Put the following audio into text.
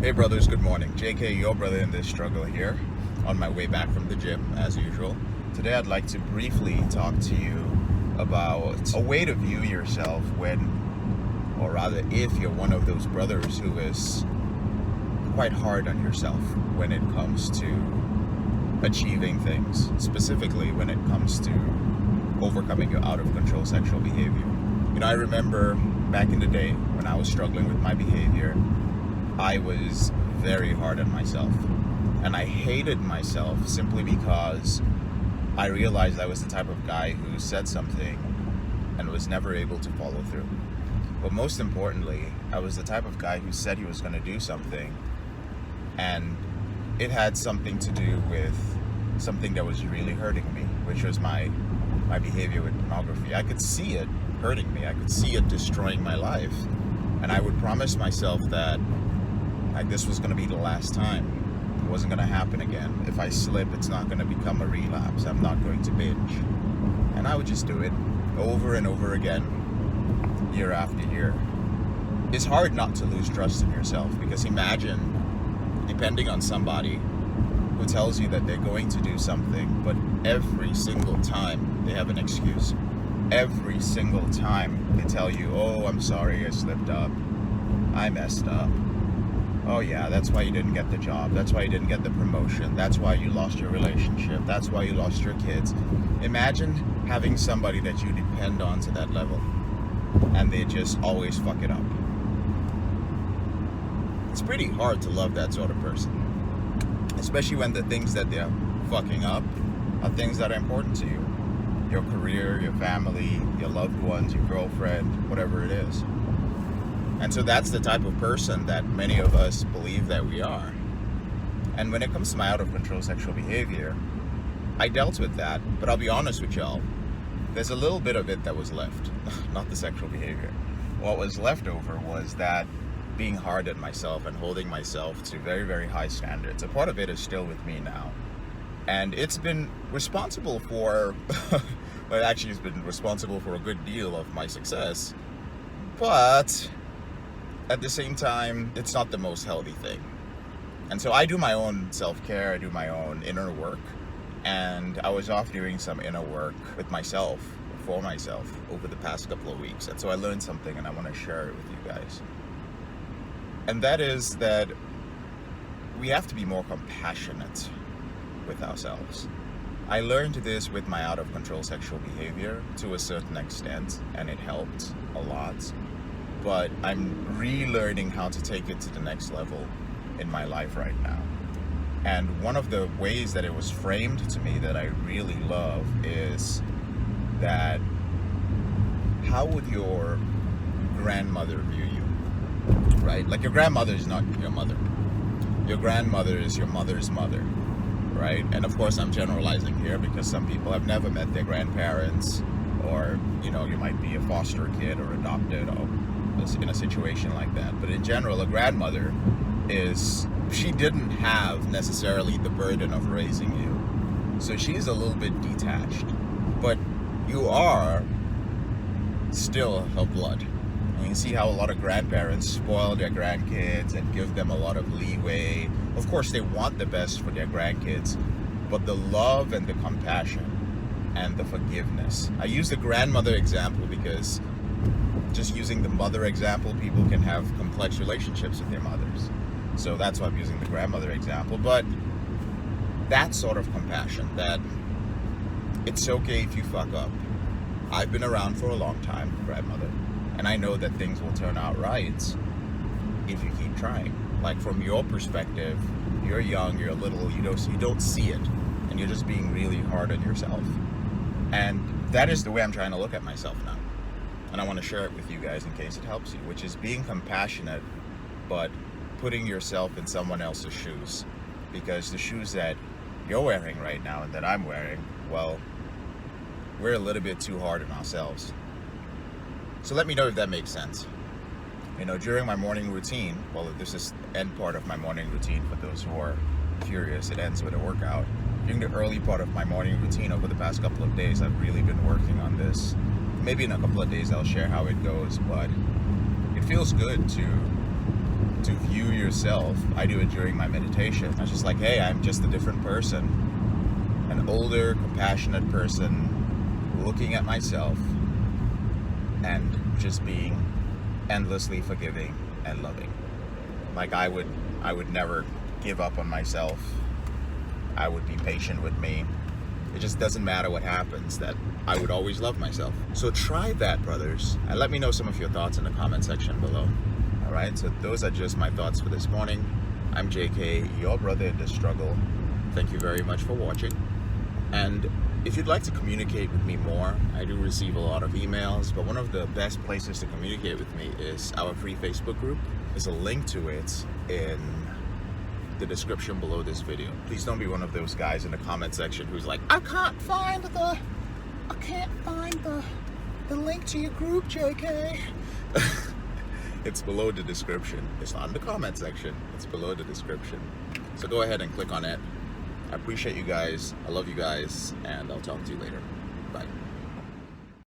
Hey brothers, good morning. JK, your brother in this struggle here, on my way back from the gym, as usual. Today I'd like to briefly talk to you about a way to view yourself when, or rather if you're one of those brothers who is quite hard on yourself when it comes to achieving things, specifically when it comes to overcoming your out-of-control sexual behavior. I remember back in the day when I was struggling with my behavior, I was very hard on myself, and I hated myself simply because I realized I was the type of guy who said something and was never able to follow through. But most importantly, I was the type of guy who said he was going to do something, and it had something to do with something that was really hurting me, which was my behavior with pornography. I could see it hurting me. I could see it destroying my life, and I would promise myself that this was going to be the last time. It wasn't going to happen again. If I slip, it's not going to become a relapse. I'm not going to binge. And I would just do it over and over again, year after year. It's hard not to lose trust in yourself, because imagine depending on somebody who tells you that they're going to do something, but every single time they have an excuse. Every single time they tell you, oh, I'm sorry, I slipped up. I messed up. Oh yeah, that's why you didn't get the job. That's why you didn't get the promotion. That's why you lost your relationship. That's why you lost your kids. Imagine having somebody that you depend on to that level, and they just always fuck it up. It's pretty hard to love that sort of person, especially when the things that they're fucking up are things that are important to you. Your career, your family, your loved ones, your girlfriend, whatever it is. And so that's the type of person that many of us believe that we are. And when it comes to my out-of-control sexual behavior, I dealt with that, but I'll be honest with y'all, there's a little bit of it that was left, not the sexual behavior. What was left over was that being hard on myself and holding myself to very, very high standards. A part of it is still with me now. And it's been responsible for, well, actually it's been responsible for a good deal of my success, but at the same time, it's not the most healthy thing. And so I do my own self-care, I do my own inner work, and I was off doing some inner work with myself, for myself, over the past couple of weeks. And so I learned something, and I want to share it with you guys. And that is that we have to be more compassionate with ourselves. I learned this with my out-of-control sexual behavior to a certain extent, and it helped a lot. But I'm relearning how to take it to the next level in my life right now. And one of the ways that it was framed to me that I really love is that, how would your grandmother view you, right? Like, your grandmother is not your mother. Your grandmother is your mother's mother, right? And of course I'm generalizing here because some people have never met their grandparents, or, you might be a foster kid or adopted, or in a situation like that. But in general, a grandmother she didn't have necessarily the burden of raising you, so she's a little bit detached, but you are still her blood. And you see how a lot of grandparents spoil their grandkids and give them a lot of leeway. Of course they want the best for their grandkids, but the love and the compassion and the forgiveness. I use the grandmother example because just using the mother example, people can have complex relationships with their mothers. So that's why I'm using the grandmother example. But that sort of compassion, that it's okay if you fuck up. I've been around for a long time, grandmother, and I know that things will turn out right if you keep trying. Like, from your perspective, you're young, you're little, you don't see it, and you're just being really hard on yourself. And that is the way I'm trying to look at myself now. And I want to share it with you guys in case it helps you, which is being compassionate, but putting yourself in someone else's shoes. Because the shoes that you're wearing right now and that I'm wearing, well, we're a little bit too hard on ourselves. So let me know if that makes sense. During my morning routine, well, this is the end part of my morning routine for those who are curious, it ends with a workout. During the early part of my morning routine over the past couple of days, I've really been working on this. Maybe in a couple of days I'll share how it goes, but it feels good to to view yourself. I do it during my meditation. I was just like, hey, I'm just a different person, an older, compassionate person looking at myself and just being endlessly forgiving and loving. Like I would never give up on myself. I would be patient with me. It just doesn't matter what happens, that I would always love myself. So try that, brothers, and let me know some of your thoughts in the comment section below. All right, so those are just my thoughts for this morning. I'm JK, your brother in the struggle. Thank you very much for watching. And if you'd like to communicate with me more, I do receive a lot of emails, but one of the best places to communicate with me is our free Facebook group. There's a link to it in the description below this video. Please don't be one of those guys in the comment section who's like, I can't find the link to your group, JK. It's below the description. It's not in the comment section. It's below the description. So go ahead and click on it. I appreciate you guys. I love you guys, and I'll talk to you later. Bye.